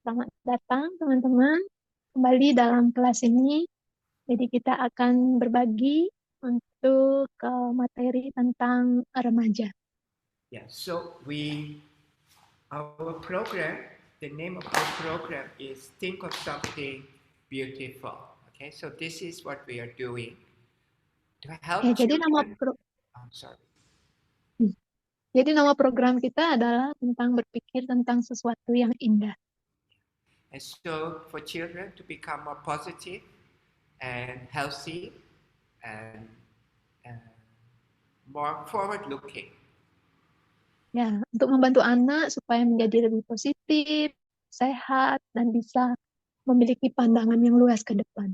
Selamat datang teman-teman kembali dalam kelas ini. Jadi kita akan berbagi untuk materi tentang remaja. Yeah, so our program, the name of the program is Think of Something Beautiful. Okay, so this is what we are doing to Ya, help children. I'm sorry. jadi nama program kita adalah tentang berpikir tentang sesuatu yang indah. And so for children to become more positive and healthy and more forward looking. Ya, untuk membantu anak supaya menjadi lebih positif, sehat, dan bisa memiliki pandangan yang luas ke depan.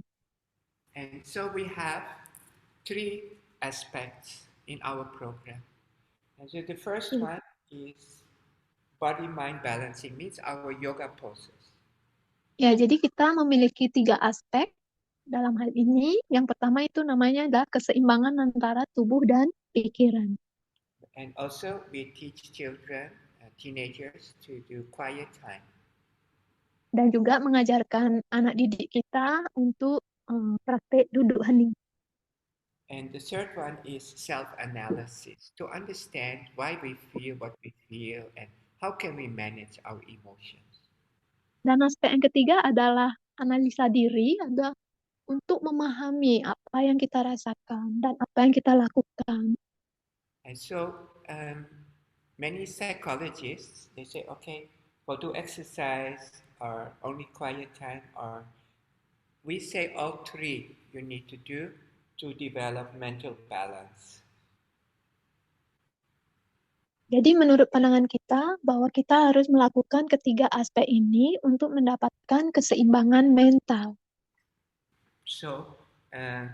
And so we have three aspects in our program. And so the first one is body mind balancing, means our yoga poses. Ya, jadi kita memiliki 3 aspek dalam hal ini. Yang pertama itu namanya adalah keseimbangan antara tubuh dan pikiran. And also we teach children, teenagers to do quiet time. Dan juga mengajarkan anak didik kita untuk praktek duduk hening. And the third one is self-analysis, to understand why we feel what we feel and how can we manage our emotions. Dan aspek yang ketiga adalah analisa diri, ada untuk memahami apa yang kita rasakan dan apa yang kita lakukan. And so many psychologists, they say, okay, we'll do exercise or only quiet time, or we say all three you need to do to develop mental balance. Jadi menurut pandangan kita bahwa kita harus melakukan ketiga aspek ini untuk mendapatkan keseimbangan mental. So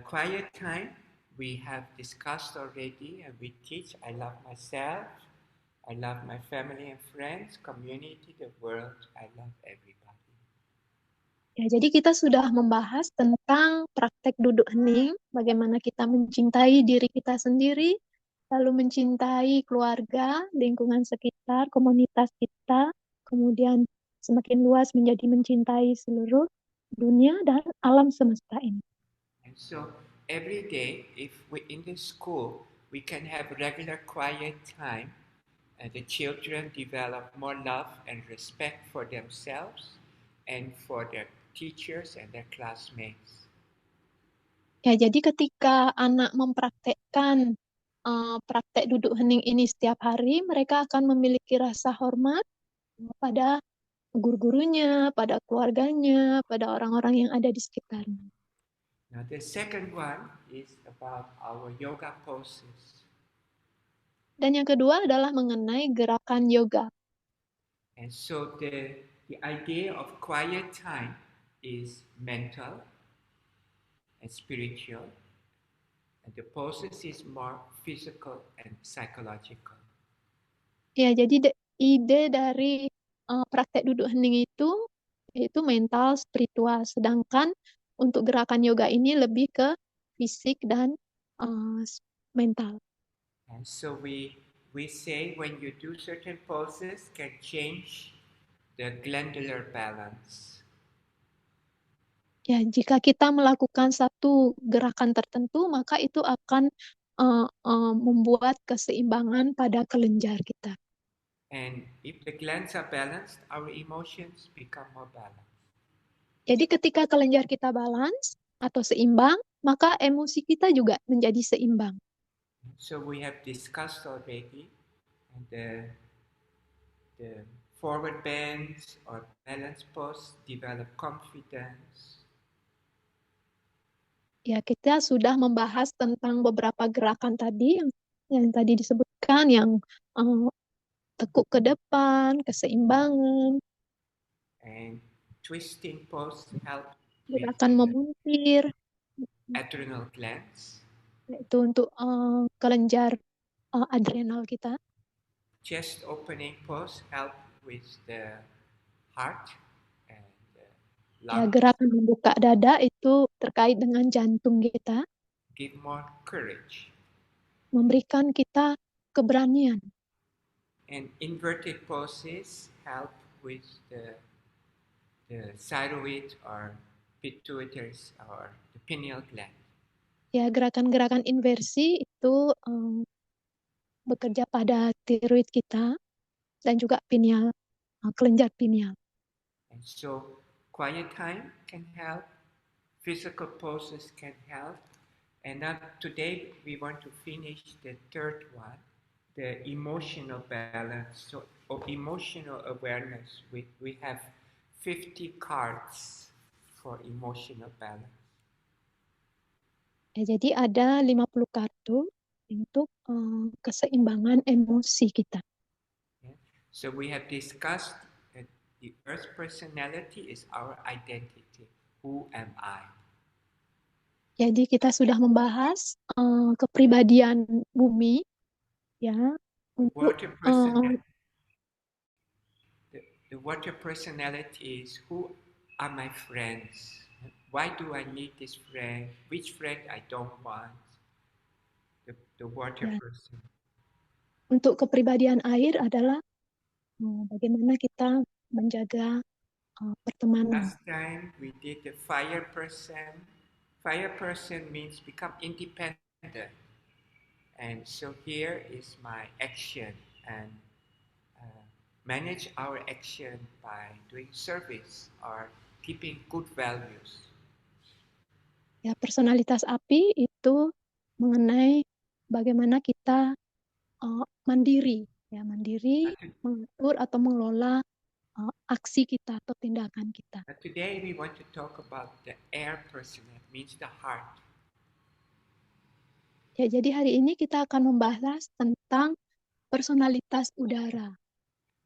quiet time we have discussed already, and we teach I love myself, I love my family and friends, community, the world, I love everybody. Ya, jadi kita sudah membahas tentang praktek duduk hening, bagaimana kita mencintai diri kita sendiri, lalu mencintai keluarga, lingkungan sekitar, komunitas kita, kemudian semakin luas menjadi mencintai seluruh dunia dan alam semesta ini. And so every day, if we in the school, we can have regular quiet time, and the children develop more love and respect for themselves and for their teachers and their classmates. Ya, jadi ketika anak mempraktekkan praktek duduk hening ini setiap hari, mereka akan memiliki rasa hormat pada guru-gurunya, pada keluarganya, pada orang-orang yang ada di sekitarnya. Now the second one is about our yoga poses. Dan yang kedua adalah mengenai gerakan yoga. And so the idea of quiet time is mental and spiritual, and the poses is more physical and psychological. Ya, jadi ide dari praktek duduk hening itu mental, spiritual. Sedangkan untuk gerakan yoga ini lebih ke fisik dan mental. And so we say when you do certain poses can change the glandular balance. Ya, jika kita melakukan satu gerakan tertentu, maka itu akan membuat keseimbangan pada kelenjar kita. And if the glands are balanced, our emotions become more balanced. Jadi ketika kelenjar kita balance atau seimbang, maka emosi kita juga menjadi seimbang. So we have discussed already the forward bends or balance pose develop confidence. Ya, kita sudah membahas tentang beberapa gerakan tadi yang tadi disebutkan, yang tekuk ke depan, keseimbangan, And twisting pose help with gerakan memuntir, adrenal glands. yaitu untuk kelenjar adrenal kita. Chest opening pose help with the heart and the Ya, lungs. gerakan membuka dada itu terkait dengan jantung kita, Give more courage. memberikan kita keberanian. And inverted poses help with the the thyroid or pituitary or the pineal gland. Ya, gerakan-gerakan inversi itu bekerja pada tiroid kita dan juga pineal, kelenjar pineal. And so quiet time can help, physical poses can help. And now today we want to finish the third one, the emotional balance. So emotional awareness. We have 50 cards for emotional balance. Ya, jadi ada 50 kartu untuk keseimbangan emosi kita. Yeah. So we have discussed that the earth personality is our identity. Who am I? Jadi kita sudah membahas kepribadian bumi, ya, The untuk water personality. The water personality is who are my friends? Why do I need this friend? Which friend I don't want? The water ya, person. untuk kepribadian air adalah bagaimana kita menjaga pertemanan. Last time we did the fire person. Fire person means become independent. And so here is my action and uh, manage our action by doing service or keeping good values. Ya, personalitas api itu mengenai bagaimana kita mandiri, ya, mandiri mengatur atau mengelola aksi kita atau tindakan kita. But today we want to talk about the air person, that means the heart. Ya, jadi hari ini kita akan membahas tentang personalitas udara.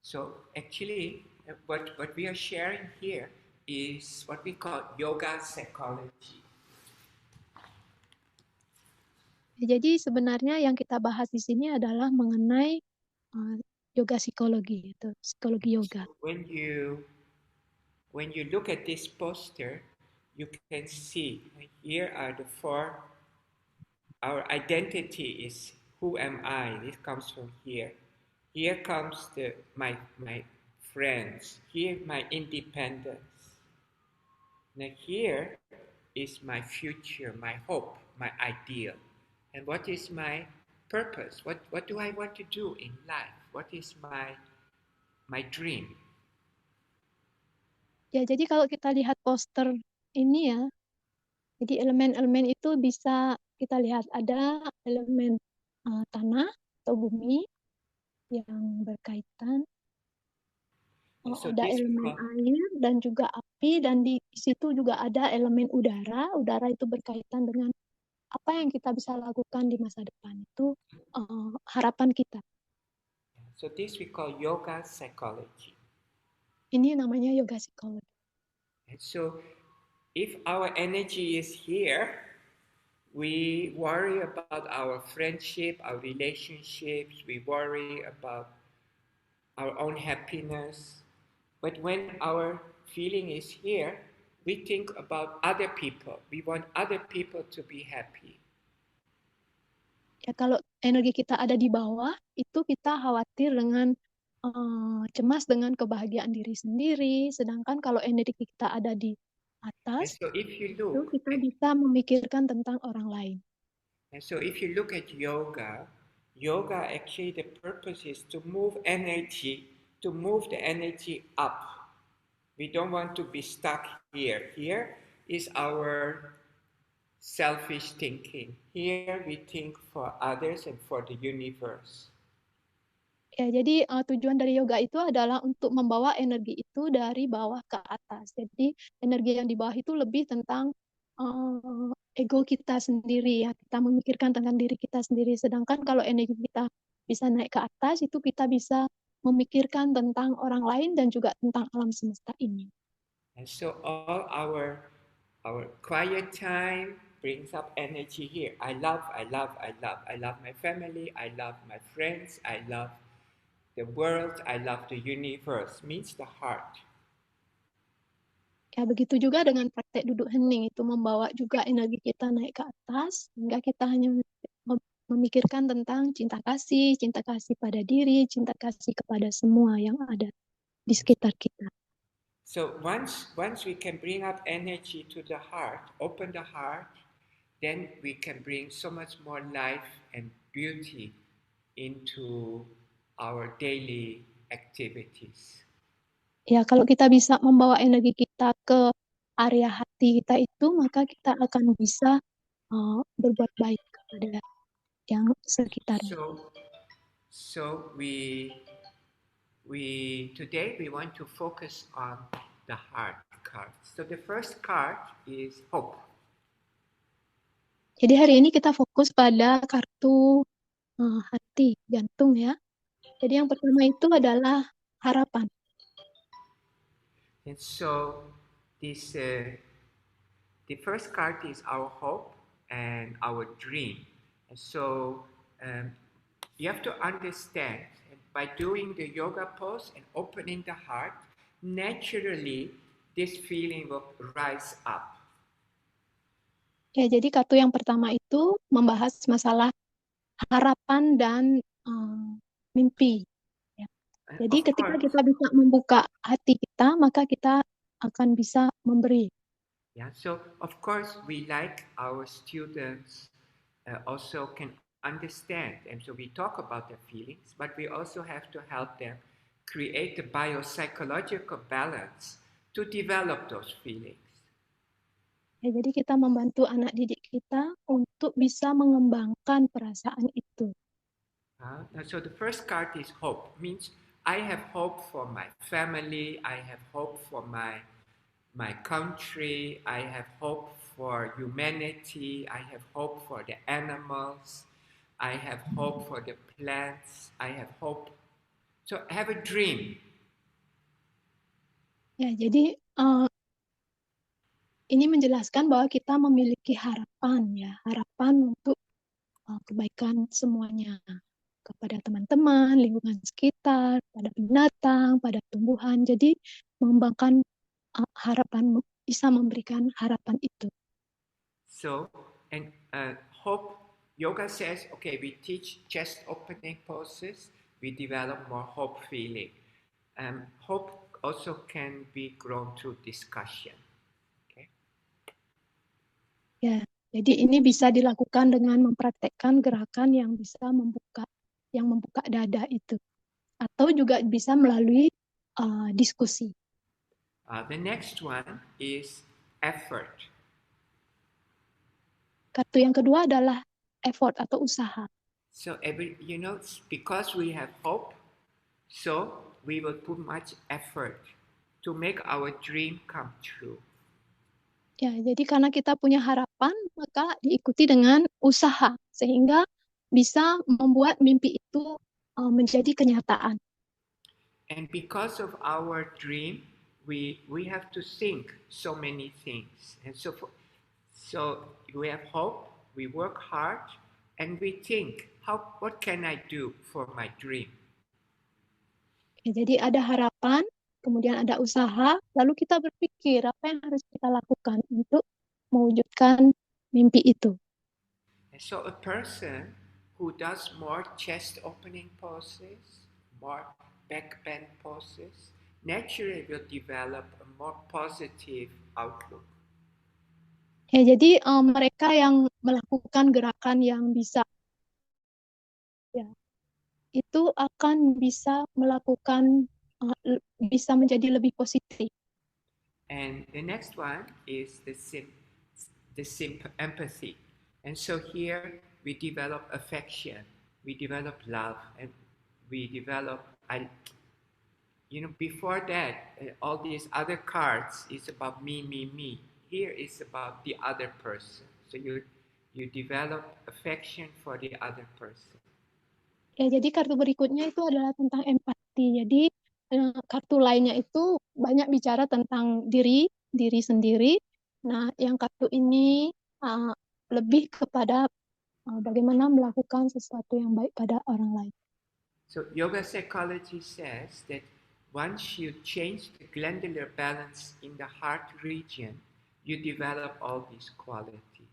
So actually, what we are sharing here is what we call yoga psychology. Ya, jadi sebenarnya yang kita bahas di sini adalah mengenai yoga psikologi, itu psikologi yoga. So when you look at this poster, you can see here are the four. Our identity is who am I? This comes from here. Here comes my friends. Here my independence. Now here is my future, my hope, my ideal. And what is my purpose? What do I want to do in life? What is my dream? Ya, jadi kalau kita lihat poster ini ya, jadi elemen-elemen itu bisa kita lihat ada elemen tanah atau bumi yang berkaitan, So ada this elemen air dan juga api, dan di situ juga ada elemen udara. Udara itu berkaitan dengan apa yang kita bisa lakukan di masa depan, itu harapan kita. we call yoga psychology. Ini namanya yoga psikologi. And so if our energy is here, we worry about our friendship, our relationships, we worry about our own happiness. But when our feeling is here, we think about other people. We want other people to be happy. Ya, kalau energi kita ada di bawah, itu kita khawatir dengan cemas dengan kebahagiaan diri sendiri. Sedangkan kalau energi kita ada di And atas, so if you itu look, kita bisa memikirkan tentang orang lain. and so if you look at yoga, yoga actually the purpose is to move energy, to move the energy up. We don't want to be stuck here. Here is our selfish thinking. Here we think for others and for the universe. Ya, jadi tujuan dari yoga itu adalah untuk membawa energi itu dari bawah ke atas. Jadi energi yang di bawah itu lebih tentang ego kita sendiri, ya. Kita memikirkan tentang diri kita sendiri. Sedangkan kalau energi kita bisa naik ke atas, itu kita bisa memikirkan tentang orang lain dan juga tentang alam semesta ini. And so all our quiet time brings up energy here. I love my family, I love my friends, I love the world, I love the universe, means the heart. Ya, begitu juga dengan praktek duduk hening, itu membawa juga energi kita naik ke atas, sehingga kita hanya memikirkan tentang cinta kasih pada diri, cinta kasih kepada semua yang ada di sekitar kita. So once we can bring up energy to the heart, open the heart, then we can bring so much more life and beauty into our daily activities. Ya, kalau kita bisa membawa energi kita ke area hati kita itu, maka kita akan bisa berbuat baik kepada yang sekitar. So so we today we want to focus on the heart card. So the first card is hope. Jadi hari ini kita fokus pada kartu hati, jantung ya. Jadi yang pertama itu adalah harapan. And so this the first card is our hope and our dream. And so you have to understand by doing the yoga pose and opening the heart, naturally this feeling will rise up. Ya, jadi kartu yang pertama itu membahas masalah harapan dan mimpi. Ya. Jadi Of ketika course, kita bisa membuka hati kita, maka kita akan bisa memberi. yeah. So of course we like our students also can understand, and so we talk about their feelings, but we also have to help them create the biopsychological balance to develop those feelings. Ya, jadi kita membantu anak didik kita untuk bisa mengembangkan perasaan itu. So the first card is hope. Means I have hope for my family. I have hope for my country. I have hope for humanity. I have hope for the animals. I have hope for the plants. I have hope. So have a dream. Ya, jadi ini menjelaskan bahwa kita memiliki harapan ya, harapan untuk kebaikan semuanya kepada teman-teman, lingkungan sekitar, pada binatang, pada tumbuhan. Jadi mengembangkan harapan, bisa memberikan harapan itu. So, and hope, yoga says, okay, we teach chest opening poses, we develop more hope feeling. Hope also can be grown through discussion. Okay. Ya, jadi ini bisa dilakukan dengan mempraktekkan gerakan yang bisa membuka dada itu, atau juga bisa melalui diskusi. The next one is effort. Kartu yang kedua adalah effort atau usaha. So because we have hope, so we will put much effort to make our dream come true. Ya, jadi karena kita punya harapan, maka diikuti dengan usaha sehingga bisa membuat mimpi itu menjadi kenyataan. And because of our dream, we have to think so many things. And so we have hope, we work hard, and we think, what can I do for my dream? Ya, jadi ada harapan, kemudian ada usaha, lalu kita berpikir apa yang harus kita lakukan untuk mewujudkan mimpi itu. And so a person who does more chest opening poses, more back bend poses, naturally will develop a more positive outlook. Ya, jadi mereka yang melakukan gerakan yang bisa, ya, itu akan bisa melakukan, bisa menjadi lebih positif. And the next one is the empathy. And so here we develop affection, we develop love, and we develop, before that, all these other cards is about me, me, me. Here is about the other person. So you develop affection for the other person. Ya, jadi kartu berikutnya itu adalah tentang empati. Jadi kartu lainnya itu banyak bicara tentang diri sendiri. Nah, yang kartu ini lebih kepada bagaimana melakukan sesuatu yang baik pada orang lain. So yoga psychology says that once you change the glandular balance in the heart region, you develop all these qualities.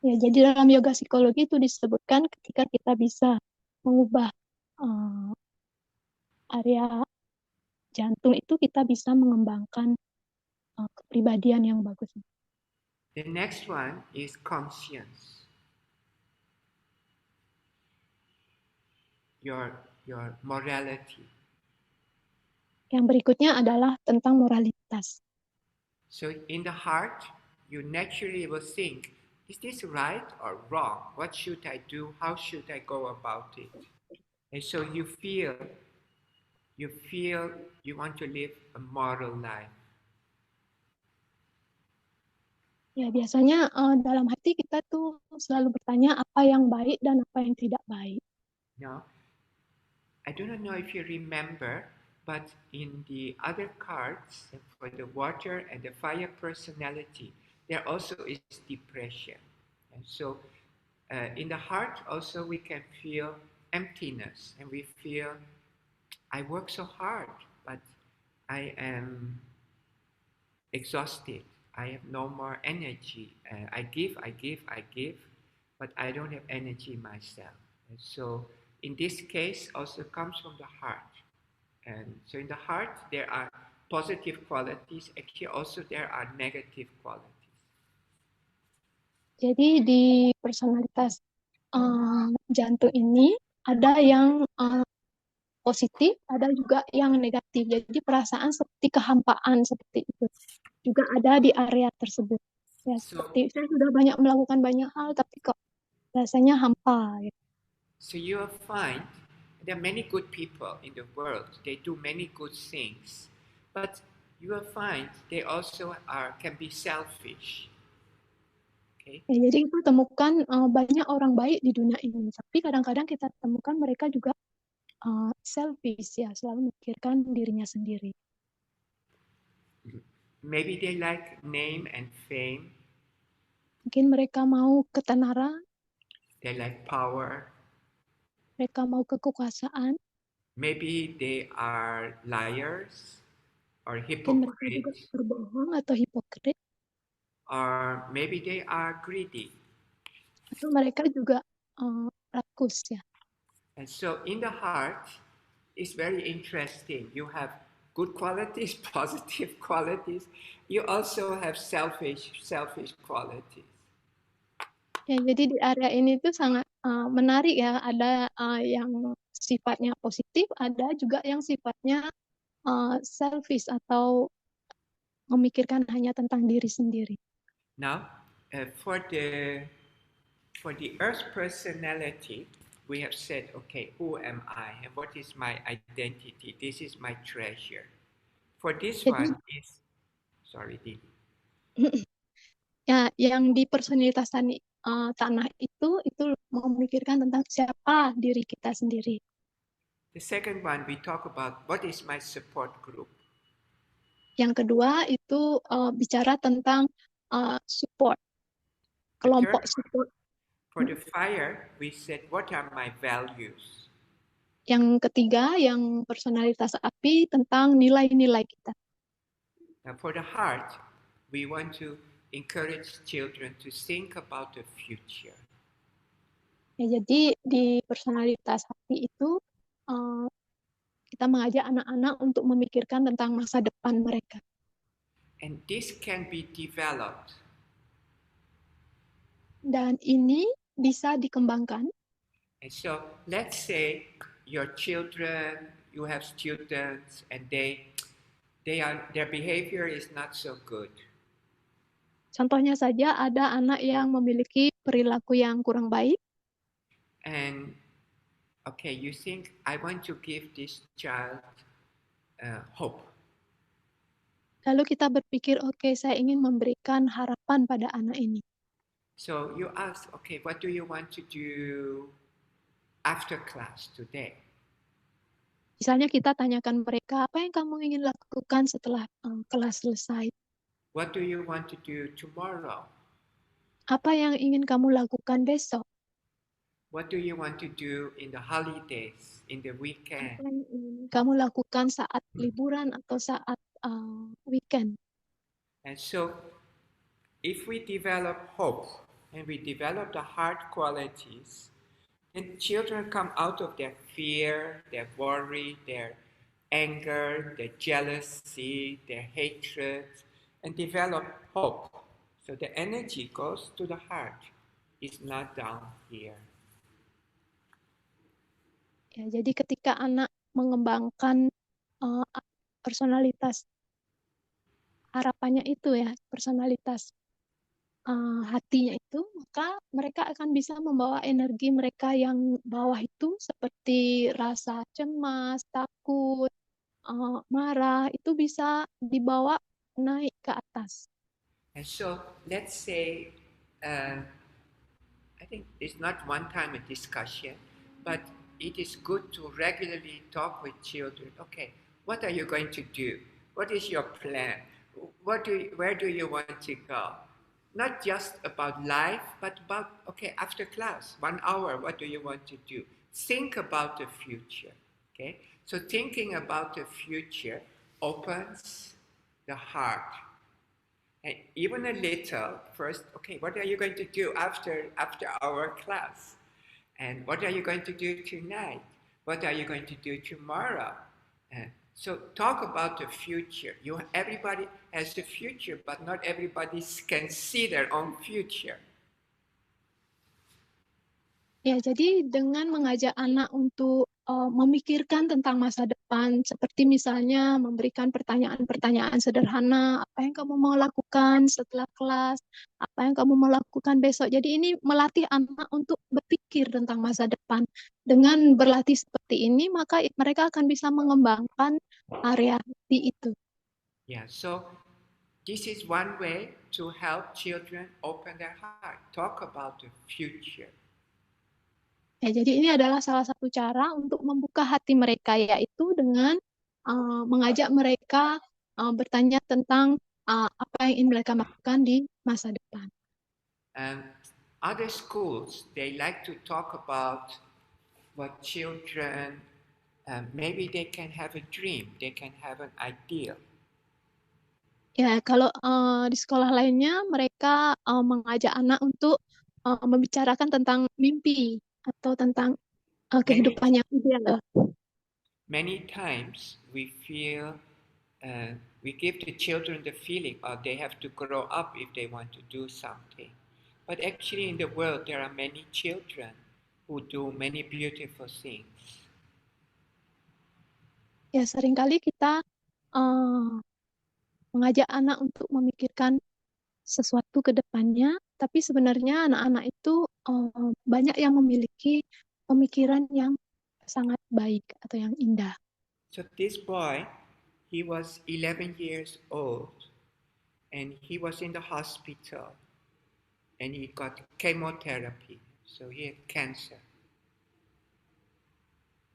Ya, jadi dalam yoga psikologi itu disebutkan ketika kita bisa mengubah area jantung itu kita bisa mengembangkan kepribadian yang bagus. The next one is conscience. Your morality. Yang berikutnya adalah tentang moralitas. So in the heart, you naturally will think, is this right or wrong? What should I do? How should I go about it? And so you feel you want to live a moral life. Ya, biasanya dalam hati kita tuh selalu bertanya apa yang baik dan apa yang tidak baik. Now, I do not know if you remember, but in the other cards, for the water and the fire personality, there also is depression. And so in the heart also we can feel emptiness, and we feel, I work so hard, but I am exhausted. I have no more energy. I give, but I don't have energy myself. And so in this case also comes from the heart. And so in the heart there are positive qualities. Actually also there are negative qualities. Jadi di personalitas jantung ini ada yang positif, ada juga yang negatif. Jadi perasaan seperti kehampaan seperti itu juga ada di area tersebut. Ya, So, seperti saya sudah banyak melakukan banyak hal, tapi kok rasanya hampa. Ya. so you will find there are many good people in the world. They do many good things, but you will find they also can be selfish. Okay. Ya, jadi kita temukan banyak orang baik di dunia ini, tapi kadang-kadang kita temukan mereka juga selfish, ya, selalu memikirkan dirinya sendiri. Maybe they like name and fame. Mungkin mereka mau ketenaran, They like power. mereka mau kekuasaan, Maybe they are liars or mungkin mereka juga hypocrites, berbohong atau hipokrit, or maybe they are greedy. atau mereka juga rakus, ya. And so in the heart, it's very interesting. You have good qualities, positive qualities. You also have selfish qualities. Ya, jadi di area ini tuh sangat menarik, ya. Ada yang sifatnya positif, ada juga yang sifatnya selfish atau memikirkan hanya tentang diri sendiri. Now, for the earth personality, we have said, okay, who am I and what is my identity? This is my treasure. For this Jadi one is, sorry, Didi. ya, yang di personalitas tanah itu memikirkan tentang siapa diri kita sendiri. The second one, we talk about what is my support group. Yang kedua itu bicara tentang support, The third kelompok one, support. for the fire, we said, what are my values? Yang ketiga, yang personalitas api, tentang nilai-nilai kita. Now, for the heart, we want to encourage children to think about the future. Ya, jadi di personalitas hati itu kita mengajak anak-anak untuk memikirkan tentang masa depan mereka. And this can be developed. Dan ini bisa dikembangkan. And so, let's say your children, you have students, and their behavior is not so good. Contohnya saja ada anak yang memiliki perilaku yang kurang baik. And okay, you think, I want to give this child hope. Lalu kita berpikir, oke, saya ingin memberikan harapan pada anak ini. So you ask, okay, what do you want to do after class today? Misalnya kita tanyakan mereka, apa yang kamu ingin lakukan setelah kelas selesai? What do you want to do tomorrow? Apa yang ingin kamu lakukan besok? What do you want to do in the holidays, in the Apa weekend? yang ingin kamu lakukan saat liburan atau saat weekend? And so, if we develop hope and we develop the heart qualities, then children come out of their fear, their worry, their anger, their jealousy, their hatred, and develop hope. So the energy goes to the heart. It's not down here. Ya, jadi ketika anak mengembangkan uh, personalitas, harapannya itu ya, personalitas hatinya itu, maka mereka akan bisa membawa energi mereka yang bawah itu seperti rasa cemas, takut, marah, itu bisa dibawa naik ke atas. And so let's say, I think it's not one time a discussion, but it is good to regularly talk with children. Okay, what are you going to do? What is your plan? Where do you want to go? Not just about life, but about, okay, after class, 1 hour, what do you want to do? Think about the future. Okay, so thinking about the future opens the heart. And even a little, first, okay, what are you going to do after our class? And what are you going to do tonight? What are you going to do tomorrow? So talk about the future. Everybody has the future, but not everybody can see their own future. Ya, jadi dengan mengajak anak untuk memikirkan tentang masa depan, seperti misalnya memberikan pertanyaan-pertanyaan sederhana, apa yang kamu mau lakukan setelah kelas, apa yang kamu mau lakukan besok. Jadi ini melatih anak untuk berpikir tentang masa depan. Dengan berlatih seperti ini, maka mereka akan bisa mengembangkan area hati itu. Yeah, so this is one way to help children open their heart, talk about the future. Ya, jadi ini adalah salah satu cara untuk membuka hati mereka, yaitu dengan mengajak mereka bertanya tentang apa yang ingin mereka lakukan di masa depan. And other schools, they like to talk about what children, maybe they can have a dream, they can have an ideal. Ya, kalau di sekolah lainnya mereka mengajak anak untuk membicarakan tentang mimpi atau tentang Many, kehidupan yang ideal. many times we feel, we give the children the feeling, they have to grow up if they want to do something. But actually, in the world, there are many children who do many beautiful things. Ya, seringkali kita mengajak anak untuk memikirkan sesuatu ke depannya, tapi sebenarnya anak-anak itu banyak yang memiliki pemikiran yang sangat baik atau yang indah. So this boy, he was 11 years old, and he was in the hospital, and he got chemotherapy. So he had cancer.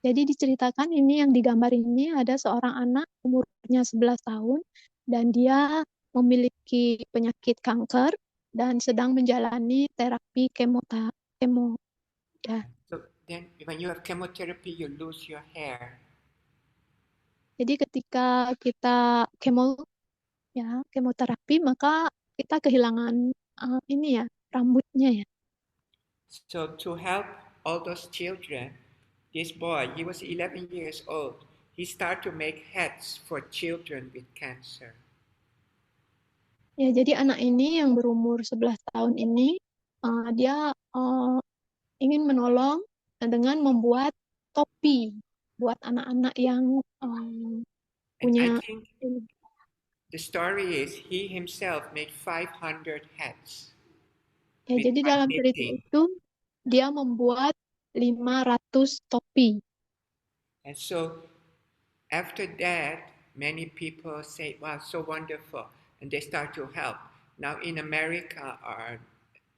Jadi diceritakan ini yang digambar ini ada seorang anak umurnya 11 tahun dan dia memiliki penyakit kanker dan sedang menjalani terapi kemo ya. So then when you have chemotherapy, you lose your hair. Jadi ketika kita kemoterapi maka kita kehilangan ini ya rambutnya ya. So to help all those children, this boy, he was 11 years old. He started to make hats for children with cancer. Ya, jadi anak ini yang berumur 11 tahun ini dia ingin menolong dengan membuat topi buat anak-anak yang And I punya think the story is he himself made 500 hats ya, with jadi one dalam cerita knitting. itu dia membuat 500 topi. And so after that, many people say, wow, so wonderful. And they start to help. Now in America, are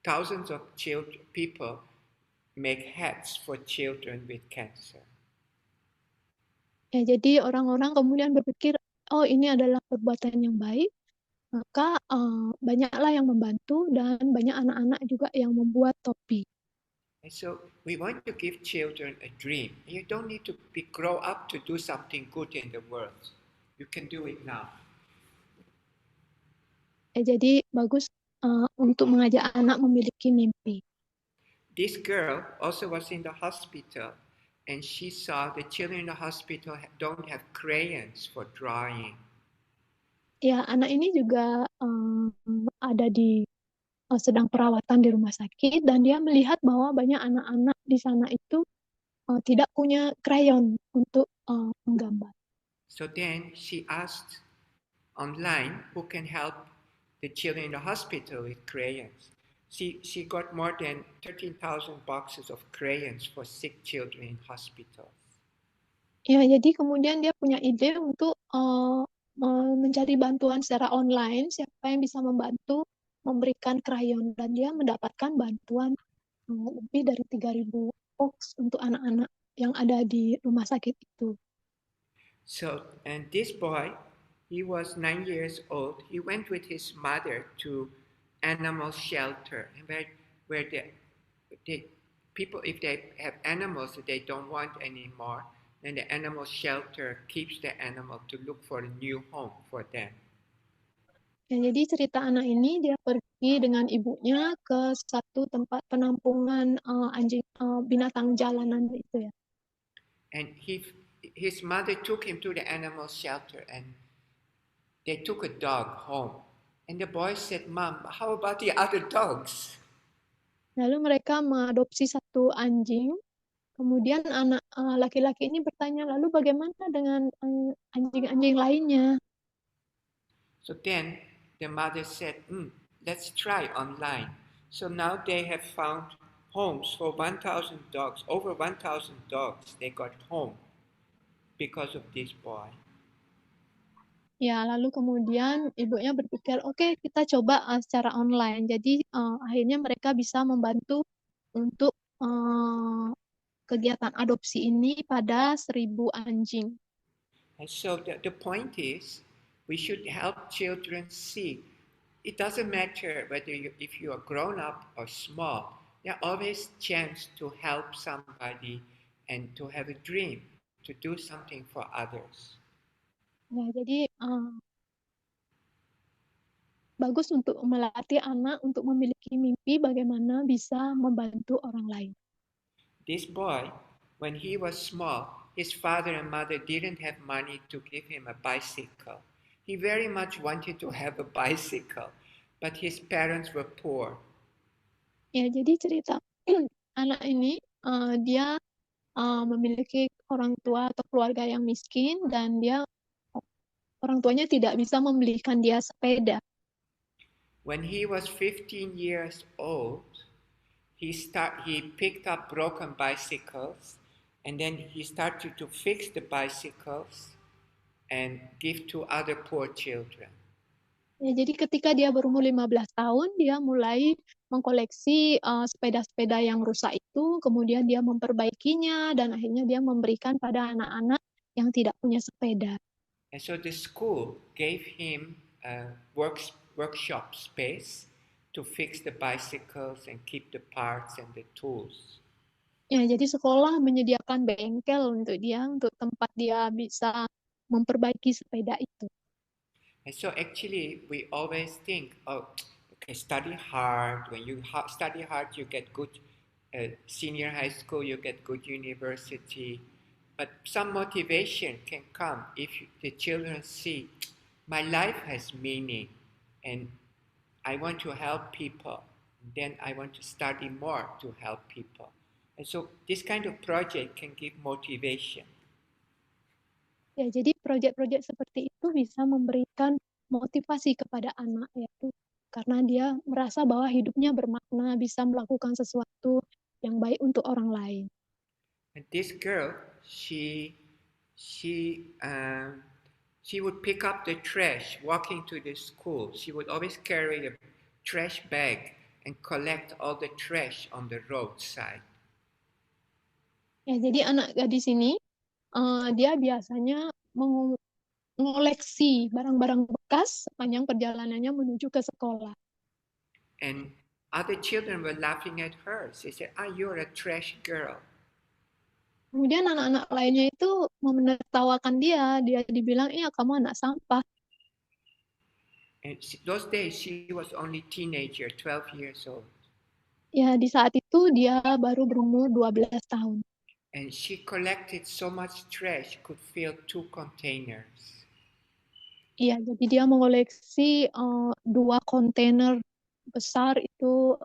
thousands of people make hats for children with cancer. Ya, jadi orang-orang kemudian berpikir, oh ini adalah perbuatan yang baik, maka banyaklah yang membantu dan banyak anak-anak juga yang membuat topi. And so we want to give children a dream. You don't need to grow up to do something good in the world. You can do it now. Ya, jadi bagus untuk mengajak anak memiliki mimpi. This girl also was in the hospital, and she saw the children in the hospital don't have crayons for drawing. Ya, anak ini juga ada di sedang perawatan di rumah sakit dan dia melihat bahwa banyak anak-anak di sana itu tidak punya krayon untuk menggambar. So then she asked online who can help the children in the hospital with crayons. She got more than 13,000 boxes of crayons for sick children in hospitals. Ya, jadi kemudian dia punya ide untuk mencari bantuan secara online, siapa yang bisa membantu memberikan krayon, dan dia mendapatkan bantuan lebih dari 3.000 box untuk anak-anak yang ada di rumah sakit itu. So, and this boy, he was 9 years old. He went with his mother to animal shelter, and where the people, if they have animals that they don't want anymore, then the animal shelter keeps the animal to look for a new home for them. Ya, jadi cerita anak ini dia pergi dengan ibunya ke satu tempat penampungan anjing binatang jalanan itu ya. And his mother took him to the animal shelter, and they took a dog home. And the boy said, "Mom, how about the other dogs?" Lalu mereka mengadopsi satu anjing. Kemudian anak laki-laki ini bertanya, lalu bagaimana dengan anjing-anjing lainnya? So then the mother said, let's try online. So now they have found homes for 1,000 dogs, over 1,000 dogs. They got home because of this boy. Ya, lalu kemudian ibunya berpikir, oke, kita coba secara online. Jadi akhirnya mereka bisa membantu untuk kegiatan adopsi ini pada 1.000 anjing. And so the point is, we should help children see. It doesn't matter whether if you are grown up or small, there are always chance to help somebody and to have a dream, to do something for others. Ya, jadi bagus untuk melatih anak untuk memiliki mimpi bagaimana bisa membantu orang lain. This boy, when he was small, his father and mother didn't have money to give him a bicycle. He very much wanted to have a bicycle, but his parents were poor. Ya, jadi cerita anak ini dia memiliki orang tua atau keluarga yang miskin dan orang tuanya tidak bisa membelikan dia sepeda. When he was 15 years old, he picked up broken bicycles, and then he started to fix the bicycles and give to other poor children. Ya, jadi ketika dia berumur 15 tahun, dia mulai mengkoleksi sepeda-sepeda yang rusak itu, kemudian dia memperbaikinya, dan akhirnya dia memberikan pada anak-anak yang tidak punya sepeda. And so the school gave him a workshop space to fix the bicycles and keep the parts and the tools. Ya, jadi sekolah menyediakan bengkel untuk dia, untuk tempat dia bisa memperbaiki sepeda itu. And so actually we always think, oh, okay, study hard. When you study hard, you get good senior high school, you get good university. But some motivation can come if the children see, my life has meaning and I want to help people. Then I want to study more to help people. And so this kind of project can give motivation. Ya, jadi proyek-proyek seperti itu bisa memberikan motivasi kepada anak, yaitu karena dia merasa bahwa hidupnya bermakna, bisa melakukan sesuatu yang baik untuk orang lain. And this girl, she would pick up the trash walking to the school. She would always carry a trash bag and collect all the trash on the roadside. Ya, jadi anak gadis ini dia biasanya mengoleksi barang-barang bekas sepanjang perjalanannya menuju ke sekolah. And other children were laughing at her. They said, you're a trash girl. Kemudian anak-anak lainnya itu menertawakan dia. Dia dibilang, iya kamu anak sampah. And those days she was only teenager, 12 years old. Ya, di saat itu dia baru berumur 12 tahun. And she collected so much trash could fill 2 containers. Iya, jadi dia mengoleksi 2 kontainer besar itu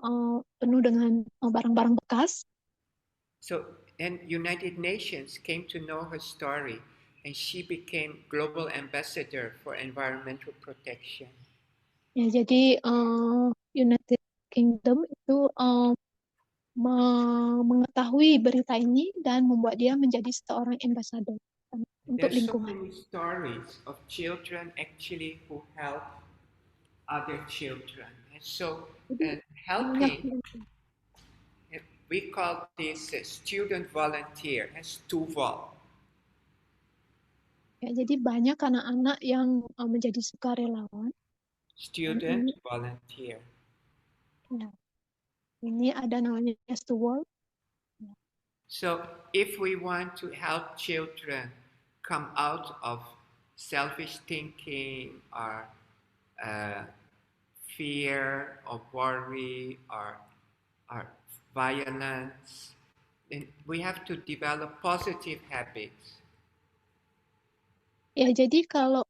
penuh dengan barang-barang bekas. So, and United Nations came to know her story, and she became global ambassador for environmental protection. Ya, jadi United Kingdom itu mengetahui berita ini dan membuat dia menjadi seorang ambassador untuk There's so lingkungan. many stories of children actually who help other children. And so, Jadi banyak helping, we call this student volunteer, as Tuval. ya, jadi banyak anak-anak yang menjadi sukarelawan. Dan Student volunteer. ya, ini ada namanya Stuwol. So, if we want to help children come out of selfish thinking or uh, fear or worry or violence, then we have to develop positive habits. Ya, jadi kalau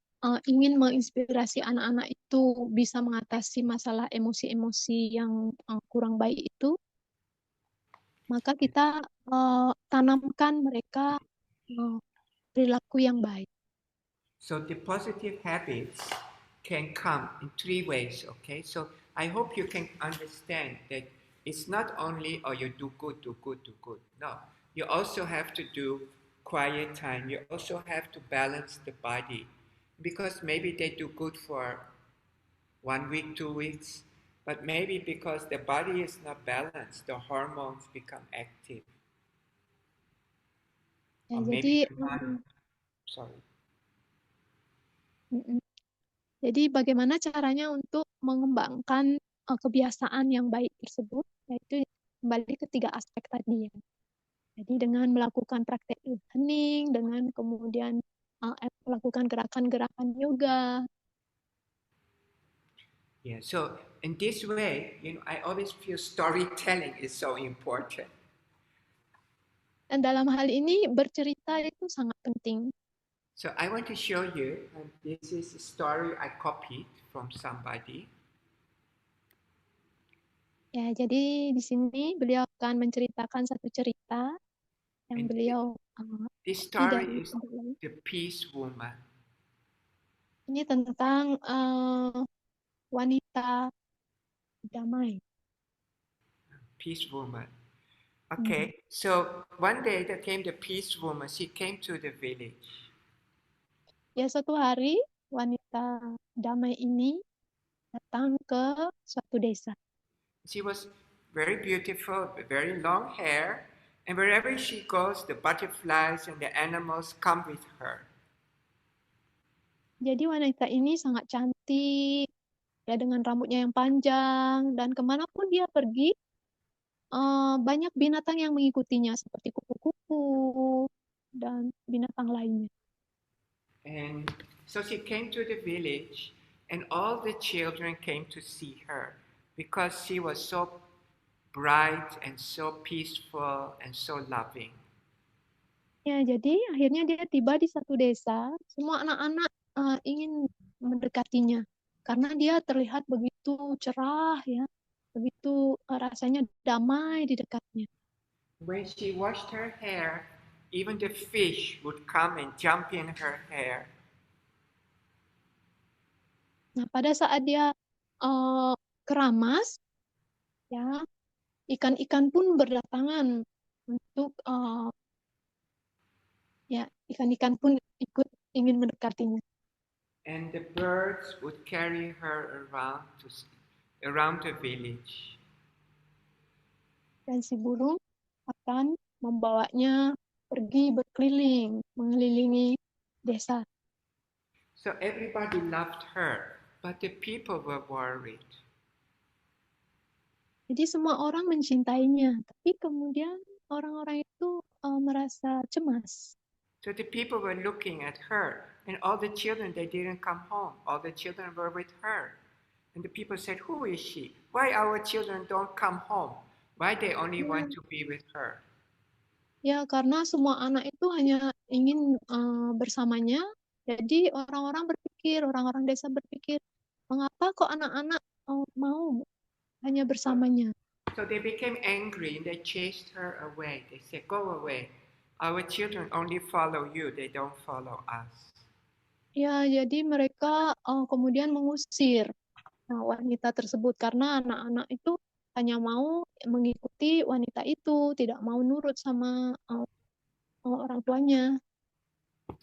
ingin menginspirasi anak-anak itu bisa mengatasi masalah emosi-emosi yang kurang baik itu, maka kita tanamkan mereka perilaku yang baik. So the positive habits can come in 3 ways, okay? So I hope you can understand that it's not only, oh, you do good, do good, do good. No, you also have to do quiet time. You also have to balance the body because maybe they do good for 1 week, 2 weeks, but maybe because the body is not balanced, the hormones become active. Ya, Or maybe jadi the mind, sorry. jadi bagaimana caranya untuk mengembangkan kebiasaan yang baik tersebut, yaitu kembali ke 3 aspek tadi ya. Jadi dengan melakukan praktek hening, dengan kemudian melakukan gerakan-gerakan yoga. Yeah, so in this way, I always feel storytelling is so important. Dan dalam hal ini bercerita itu sangat penting. So I want to show you, and this is a story I copied from somebody. Ya, jadi di sini beliau akan menceritakan satu cerita yang And beliau this copy story dari is tempat lain. the peace woman. Ini tentang wanita damai. Peace woman. Okay, so one day there came the peace woman. She came to the village. Ya, suatu hari wanita damai ini datang ke suatu desa. She was very beautiful, with very long hair, and wherever she goes, the butterflies and the animals come with her. Jadi wanita ini sangat cantik, ya dengan rambutnya yang panjang, dan kemanapun dia pergi, banyak binatang yang mengikutinya, seperti kupu-kupu dan binatang lainnya. And so she came to the village, and all the children came to see her because she was so bright and so peaceful and so loving. Ya, jadi akhirnya dia tiba di satu desa, semua anak-anak ingin mendekatinya, karena dia terlihat begitu cerah, ya, begitu rasanya damai di dekatnya. When she washed her hair, even the fish would come and jump in her hair. Nah, pada saat dia keramas, ya, ikan-ikan pun berdatangan untuk ya, ikan-ikan pun ikut ingin mendekatinya. And the birds would carry her around the village. Dan si burung akan membawanya pergi berkeliling, mengelilingi desa. So everybody loved her, but the people were worried. Jadi semua orang mencintainya, tapi kemudian orang-orang itu merasa cemas. So the people were looking at her, and all the children, they didn't come home. All the children were with her. And the people said, who is she? Why our children don't come home? Why they only want to be with her? Ya, karena semua anak itu hanya ingin bersamanya. Jadi orang-orang desa berpikir, mengapa kok anak-anak mau hanya So, bersamanya? so they became angry and they chased her away. They said, "Go away. Our children only follow you, they don't follow us." Ya, jadi mereka kemudian mengusir wanita tersebut karena anak-anak itu hanya mau mengikuti wanita itu, tidak mau nurut sama orang tuanya.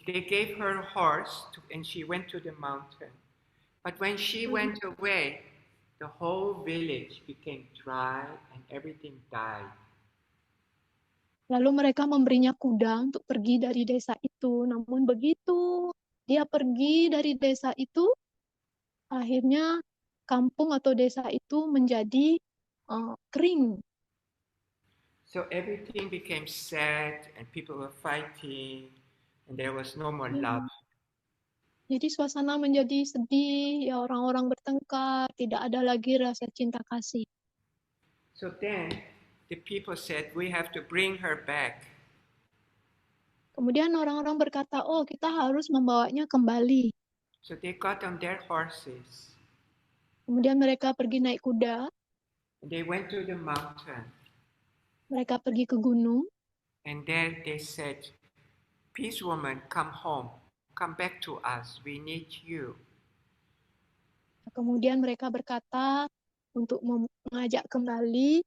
They gave her a horse and she went to the mountain. But when she Hmm. went away, the whole village became dry and everything died. Lalu mereka memberinya kuda untuk pergi dari desa itu. Namun begitu dia pergi dari desa itu, akhirnya kampung atau desa itu menjadi kering. So everything became sad and people were fighting and there was no more love. Jadi suasana menjadi sedih, ya orang-orang bertengkar, tidak ada lagi rasa cinta kasih. So then the people said, "We have to bring her back." Kemudian orang-orang berkata, oh kita harus membawanya kembali. So they got on their horses Kemudian mereka pergi naik kuda, and they went to the mountain. mereka pergi ke gunung, And there they said, "Peace woman, come home. Come back to us. We need you." kemudian mereka berkata untuk mengajak kembali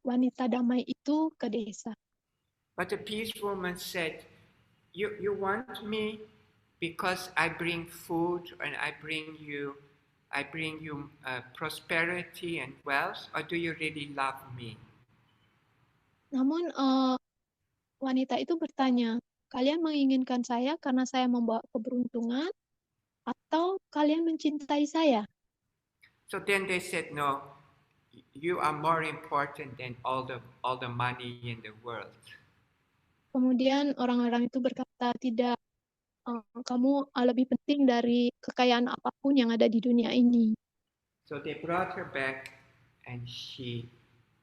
wanita damai itu ke desa. But the peace woman said, you want me because I bring food and I bring you prosperity and wealth, or do you really love me?" Namun wanita itu bertanya, kalian menginginkan saya karena saya membawa keberuntungan atau kalian mencintai saya? So then they said, "No, you are more important than all the money in the world." Kemudian orang-orang itu berkata, tidak, kamu lebih penting dari kekayaan apapun yang ada di dunia ini. So they brought her back and she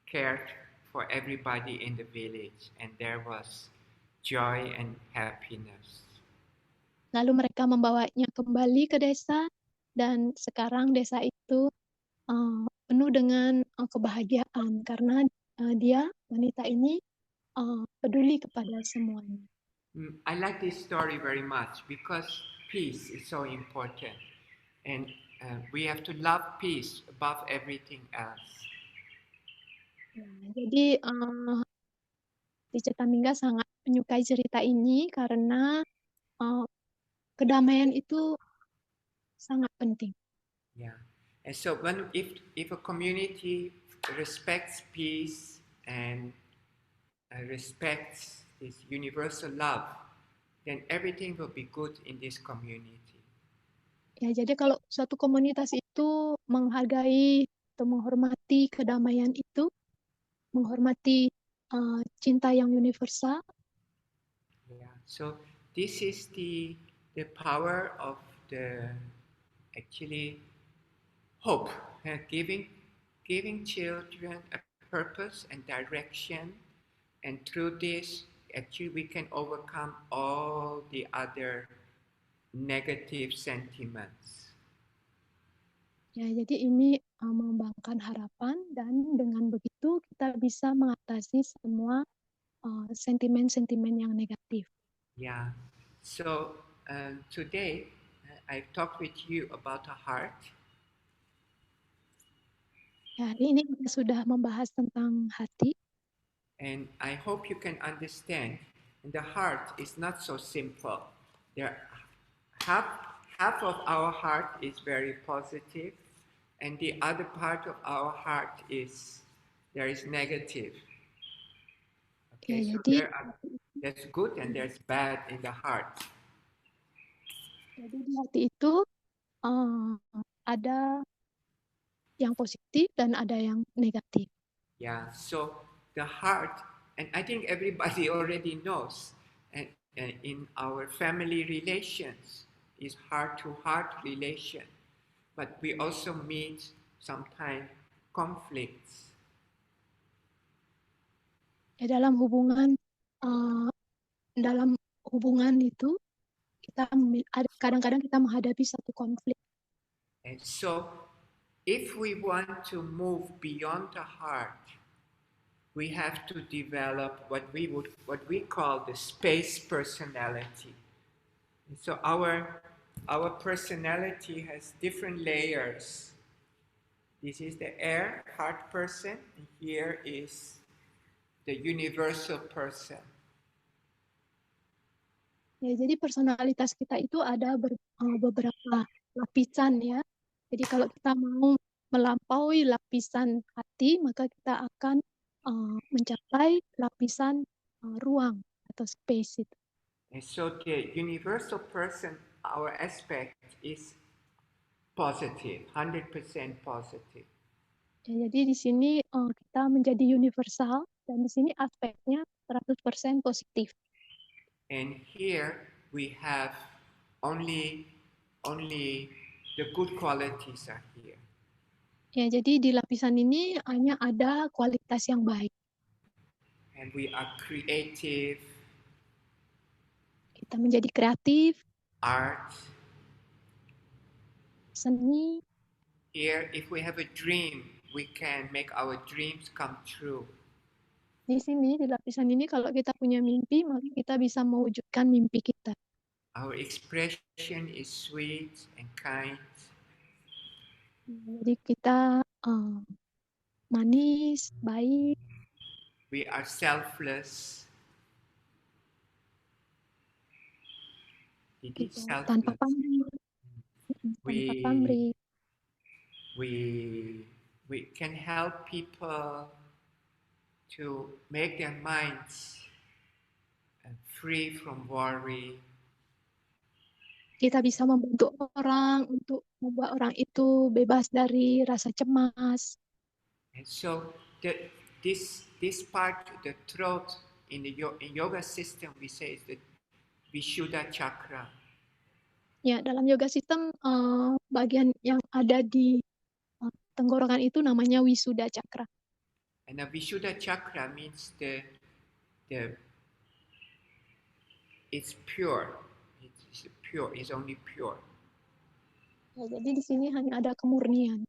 cared for everybody in the village and there was joy and happiness. Lalu mereka membawanya kembali ke desa dan sekarang desa itu penuh dengan kebahagiaan karena dia wanita ini peduli kepada semuanya. I like this story very much because peace is so important and we have to love peace above everything else. Ya, jadi Teacher Tamingga sangat menyukai cerita ini karena uh, kedamaian itu sangat penting. Yeah. And so if a community respects peace and respects this universal love, then everything will be good in this community. Ya, jadi kalau suatu komunitas itu menghargai atau menghormati kedamaian itu, menghormati cinta yang universal, Yeah. So this is the power of the actually hope, giving children a purpose and direction, and through this actually we can overcome all the other negative sentiments. ya jadi ini mengembangkan harapan dan dengan begitu kita bisa mengatasi semua sentimen-sentimen yang negatif. Yeah. So today I've talked with you about the heart. Ya, hari ini kita sudah membahas tentang hati. And I hope you can understand. And the heart is not so simple. There, half half of our heart is very positive, and the other part of our heart is negative. Ya, Okay, so jadi there's good and there's bad in the heart. jadi di hati itu uh, ada yang positif dan ada yang negatif. Yeah. So the heart, and I think everybody already knows, and in our family relations is heart to heart relation, but we also meet sometimes conflicts. Ya, dalam hubungan uh, dalam hubungan itu kadang-kadang kita menghadapi satu konflik. And so, if we want to move beyond the heart, we have to develop what we call the space personality. And so our personality has different layers. This is the air heart person, and here is the universal person. Ya, jadi personalitas kita itu ada beberapa lapisan ya. Jadi kalau kita mau melampaui lapisan hati, maka kita akan mencapai lapisan ruang atau space itu. And so the universal person, our aspect is positive, 100% positive. Ya, jadi di sini kita menjadi universal dan di sini aspeknya 100% positif. And here we have only the good qualities are here. Ya, jadi di lapisan ini hanya ada kualitas yang baik. And we are creative, Kita menjadi kreatif, art. seni. Here, if we have a dream, we can make our dreams come true. Di sini, di lapisan ini, kalau kita punya mimpi, maka kita bisa mewujudkan mimpi kita. Our expression is sweet and kind. Jadi kita manis, baik. We are selfless. It is Gitu. Tanpa selfless. pamrih. Tanpa pamrih. We can help people to make their minds free from worry. Kita bisa membantu orang untuk membuat orang itu bebas dari rasa cemas. And so this part, the throat in yoga system, we say is the Vishuddha chakra. Ya, dalam yoga system bagian yang ada di tenggorokan itu namanya Wisuddha chakra. And the Vishuddha chakra means it's pure. It's pure. It's only pure. Ya, jadi di sini hanya ada kemurnian.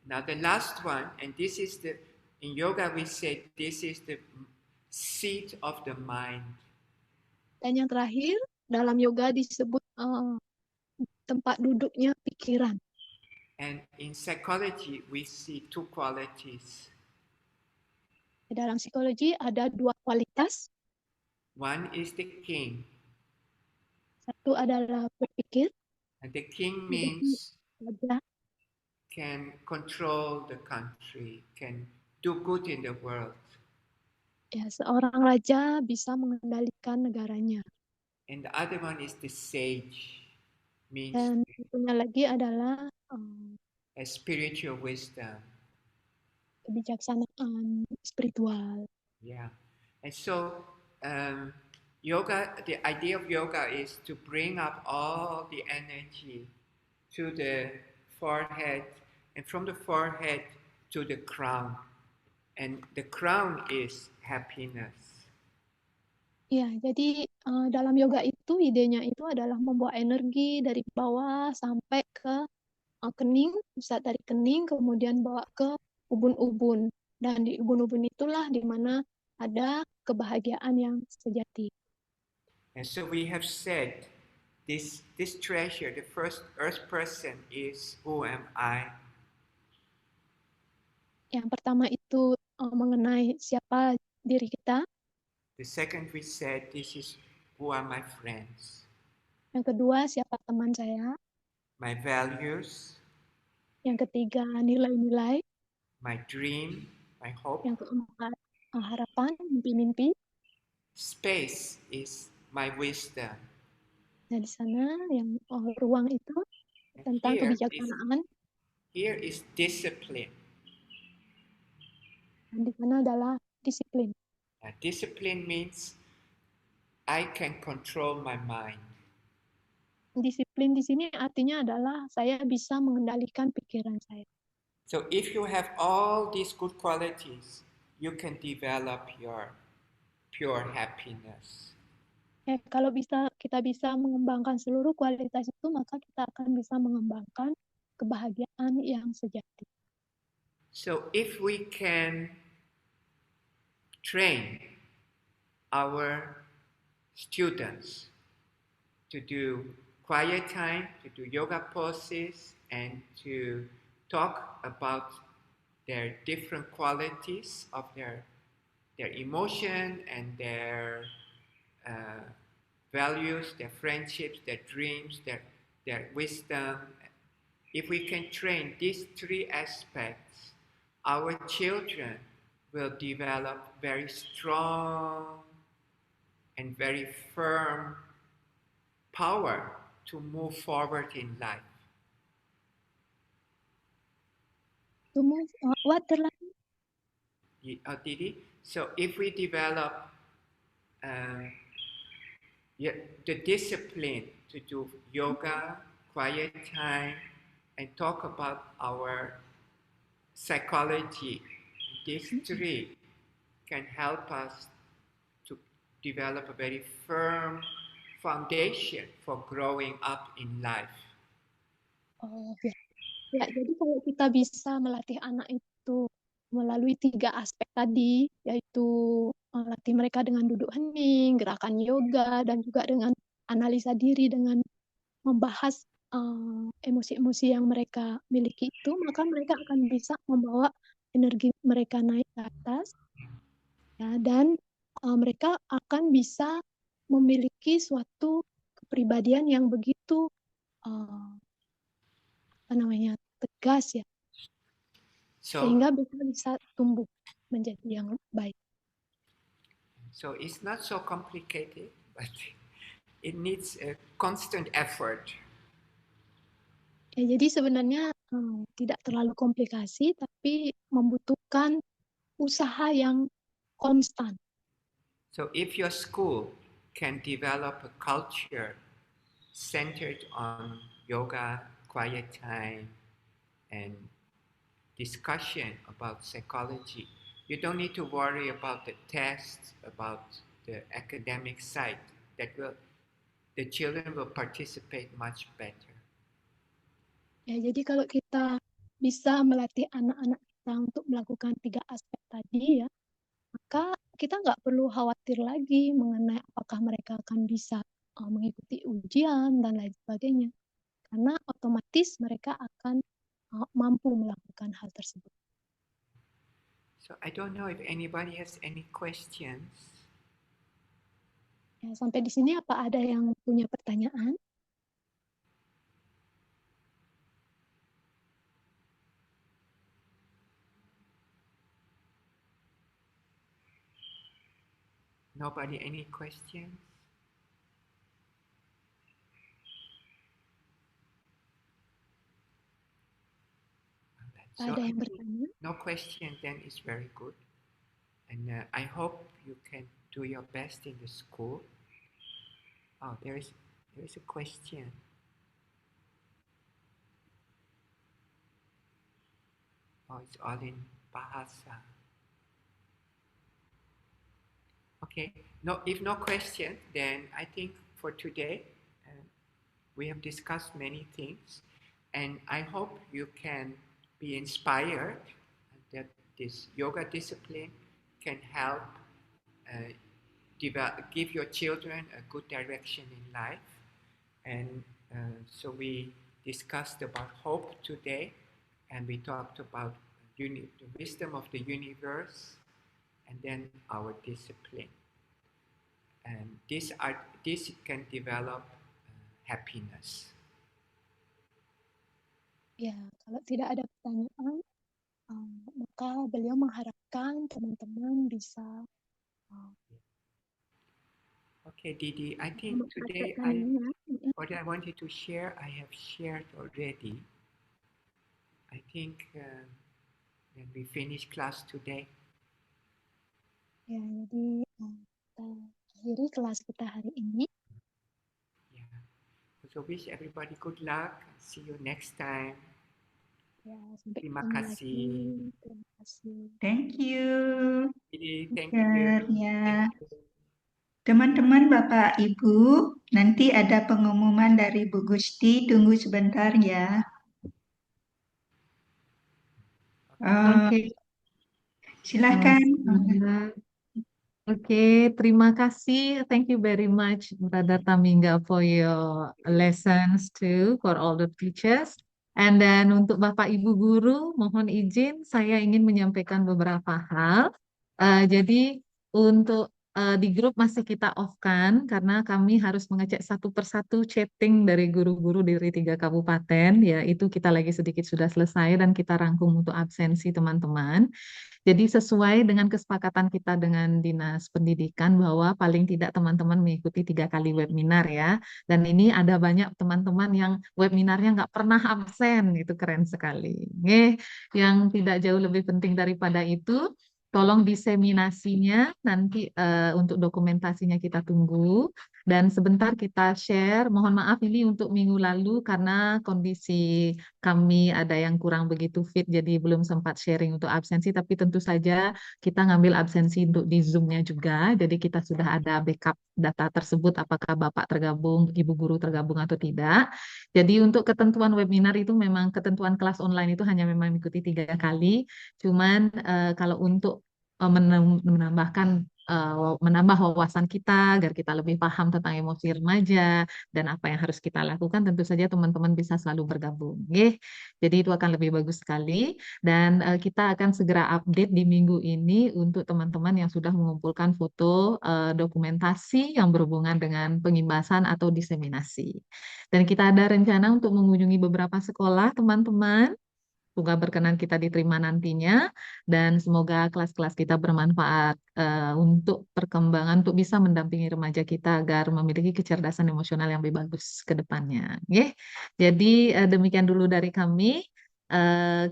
Now the last one, and this is in yoga we say this is the seat of the mind. Dan yang terakhir, dalam yoga disebut tempat duduknya pikiran. And in psychology, we see two qualities. Dalam psikologi ada dua kualitas. One is the king. Satu adalah berpikir. And the king means can control the country, can do good in the world. Ya, seorang raja bisa mengendalikan negaranya. And the other one is the sage. Means dan satunya lagi adalah a spiritual wisdom. Kebijaksanaan spiritual. Yeah. And so yoga, the idea of yoga is to bring up all the energy to the forehead, and from the forehead to the crown. And the crown is happiness. Ya, jadi dalam yoga itu idenya itu adalah membawa energi dari bawah sampai ke kening, pusat dari kening, kemudian bawa ke ubun-ubun. Dan di ubun-ubun itulah di mana ada kebahagiaan yang sejati. And so we have said, this treasure, the first earth person is who am I? Yang pertama itu mengenai siapa diri kita. The second we said, this is who are my friends. Yang kedua, siapa teman saya. My values. Yang ketiga, nilai-nilai. My dream, my hope. Yang keempat, harapan, mimpi-mimpi. Space is my wisdom. Nah, di sana yang ruang itu tentang kebijaksanaan. Here is discipline. Dan di sana adalah disiplin. Discipline means I can control my mind. Disiplin di sini artinya adalah saya bisa mengendalikan pikiran saya. So if you have all these good qualities, you can develop your pure happiness. Kalau kita bisa mengembangkan seluruh kualitas itu, maka kita akan bisa mengembangkan kebahagiaan yang sejati. So if we can train our students to do quiet time, to do yoga poses, and to talk about their different qualities of their emotion and their uh, values, their friendships, their dreams, their wisdom. If we can train these three aspects, our children will develop very strong and very firm power to move forward in life. What terlalu? Didi? So if we develop uh, the discipline to do yoga, quiet time, and talk about our psychology, these three can help us to develop a very firm foundation for growing up in life. Oh, ya. Ya, jadi kalau kita bisa melatih anak itu melalui 3 aspek tadi, yaitu melatih mereka dengan duduk hening, gerakan yoga, dan juga dengan analisa diri dengan membahas emosi-emosi yang mereka miliki itu, maka mereka akan bisa membawa energi mereka naik ke atas, ya, dan mereka akan bisa memiliki suatu kepribadian yang begitu tegas, ya, So, sehingga bisa tumbuh menjadi yang baik. so it's not so complicated, but it needs a constant effort. Ya, jadi sebenarnya tidak terlalu komplikasi, tapi membutuhkan usaha yang konstan. So if your school can develop a culture centered on yoga, quiet time, and discussion about psychology, you don't need to worry about the tests, about the academic side. The children will participate much better. Ya, jadi kalau kita bisa melatih anak-anak kita untuk melakukan 3 aspek tadi, ya, maka kita nggak perlu khawatir lagi mengenai apakah mereka akan bisa mengikuti ujian dan lain sebagainya, karena otomatis mereka akan mampu melakukan hal tersebut. So I don't know if anybody has any questions. Ya, sampai di sini apa ada yang punya pertanyaan? Nobody any questions? So Ada yang bertanya? no question then is very good. And I hope you can do your best in the school. Oh, there is a question. Oh, it's all in Bahasa. Okay. No, if no question, then I think for today we have discussed many things, and I hope you can be inspired that this yoga discipline can help give your children a good direction in life. And so we discussed about hope today, and we talked about the wisdom of the universe, and then our discipline. And this can develop happiness. Ya, kalau tidak ada pertanyaan, maka beliau mengharapkan teman-teman bisa Okay, Didi, I think today what I wanted to share, I have shared already. I think when we finish class today. Ya, jadi kita akhiri kelas kita hari ini. Yeah. So wish everybody good luck. See you next time. Ya, sampai Terima ketemu kasih. lagi. Terima kasih. Thank you. Didi, thank Teacher, you. ya. Thank you. Teman-teman, Bapak, Ibu, nanti ada pengumuman dari Bu Gusti. Tunggu sebentar ya. Eh, Oke, Silahkan. Mas. Oke, terima kasih. Thank you very much, Brother Tamingga, for your lessons too, for all the teachers. And then untuk Bapak Ibu guru, mohon izin saya ingin menyampaikan beberapa hal. Jadi untuk di grup masih kita off-kan karena kami harus mengecek satu persatu chatting dari guru-guru dari 3 kabupaten. Ya, itu kita lagi sedikit sudah selesai dan kita rangkum untuk absensi teman-teman. Jadi sesuai dengan kesepakatan kita dengan Dinas Pendidikan bahwa paling tidak teman-teman mengikuti 3 kali webinar ya. Dan ini ada banyak teman-teman yang webinarnya nggak pernah absen, itu keren sekali. Oke, yang tidak jauh lebih penting daripada itu, tolong diseminasinya nanti untuk dokumentasinya kita tunggu. Dan sebentar kita share, mohon maaf ini untuk minggu lalu karena kondisi kami ada yang kurang begitu fit, jadi belum sempat sharing untuk absensi, tapi tentu saja kita ngambil absensi untuk di Zoom-nya juga, jadi kita sudah ada backup data tersebut, apakah Bapak tergabung, Ibu Guru tergabung atau tidak. Jadi untuk ketentuan webinar itu memang ketentuan kelas online itu hanya memang mengikuti 3 kali, cuman kalau untuk menambahkan menambah wawasan kita agar kita lebih paham tentang emosi remaja dan apa yang harus kita lakukan, tentu saja teman-teman bisa selalu bergabung. Nggih. Jadi itu akan lebih bagus sekali dan kita akan segera update di minggu ini untuk teman-teman yang sudah mengumpulkan foto dokumentasi yang berhubungan dengan pengimbasan atau diseminasi. Dan kita ada rencana untuk mengunjungi beberapa sekolah, teman-teman. Semoga berkenan kita diterima nantinya dan semoga kelas-kelas kita bermanfaat untuk perkembangan, untuk bisa mendampingi remaja kita agar memiliki kecerdasan emosional yang lebih bagus ke depannya. Nggih. Jadi demikian dulu dari kami.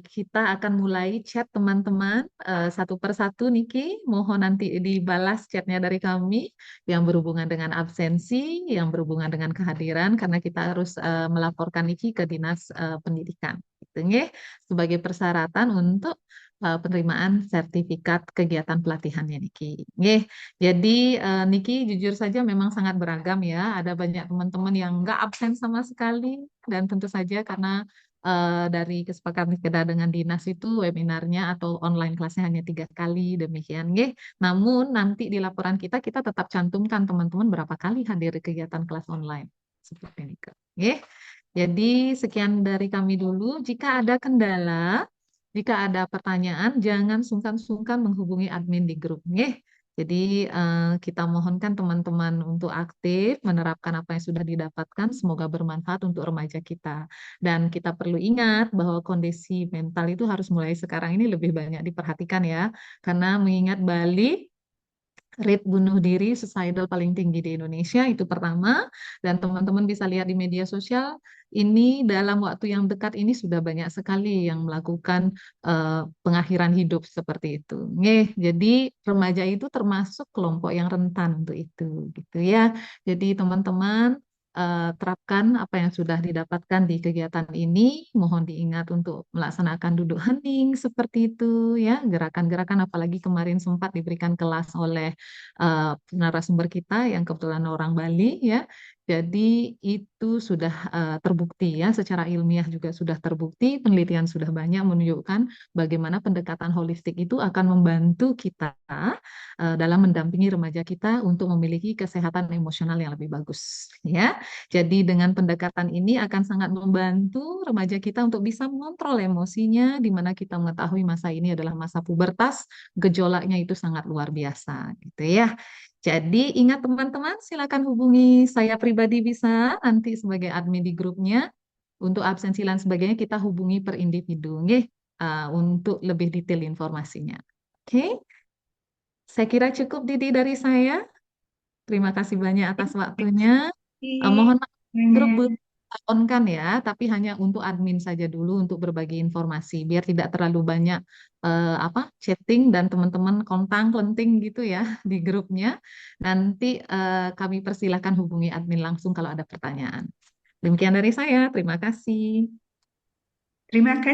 Kita akan mulai chat teman-teman satu persatu. Niki, mohon nanti dibalas chatnya dari kami yang berhubungan dengan absensi, yang berhubungan dengan kehadiran, karena kita harus melaporkan Niki ke Dinas Pendidikan. Gitu, nggih, sebagai persyaratan untuk penerimaan sertifikat kegiatan pelatihannya Niki. Nggih. Jadi Niki jujur saja memang sangat beragam ya. Ada banyak teman-teman yang nggak absen sama sekali dan tentu saja karena dari kesepakatan kita dengan dinas itu webinarnya atau online kelasnya hanya 3 kali demikian. Nggih. Namun nanti di laporan kita tetap cantumkan teman-teman berapa kali hadir di kegiatan kelas online seperti ini. Nggih. Jadi sekian dari kami dulu. Jika ada kendala, jika ada pertanyaan, jangan sungkan-sungkan menghubungi admin di grup. Nggih. Jadi kita mohonkan teman-teman untuk aktif menerapkan apa yang sudah didapatkan. Semoga bermanfaat untuk remaja kita. Dan kita perlu ingat bahwa kondisi mental itu harus mulai sekarang ini lebih banyak diperhatikan ya. Karena mengingat Bali rate bunuh diri suicidal paling tinggi di Indonesia itu pertama, dan teman-teman bisa lihat di media sosial ini dalam waktu yang dekat ini sudah banyak sekali yang melakukan pengakhiran hidup seperti itu. Nggih, jadi remaja itu termasuk kelompok yang rentan untuk itu gitu ya. Jadi teman-teman terapkan apa yang sudah didapatkan di kegiatan ini. Mohon diingat untuk melaksanakan duduk hening seperti itu ya, gerakan-gerakan apalagi kemarin sempat diberikan kelas oleh narasumber kita yang kebetulan orang Bali ya. Jadi itu sudah terbukti ya, secara ilmiah juga sudah terbukti, penelitian sudah banyak menunjukkan bagaimana pendekatan holistik itu akan membantu kita dalam mendampingi remaja kita untuk memiliki kesehatan emosional yang lebih bagus ya. Jadi dengan pendekatan ini akan sangat membantu remaja kita untuk bisa mengontrol emosinya, di mana kita mengetahui masa ini adalah masa pubertas, gejolaknya itu sangat luar biasa gitu ya. Jadi ingat teman-teman, silakan hubungi saya pribadi bisa nanti sebagai admin di grupnya. Untuk absensi dan sebagainya kita hubungi per individu, nggih, untuk lebih detail informasinya. Oke, saya kira cukup Didi dari saya. Terima kasih banyak atas waktunya. Mohon maaf, grup belum on kan ya, tapi hanya untuk admin saja dulu untuk berbagi informasi, biar tidak terlalu banyak apa chatting dan teman-teman kontang-klenting gitu ya di grupnya. Nanti kami persilahkan hubungi admin langsung kalau ada pertanyaan. Demikian dari saya, terima kasih. Terima kasih.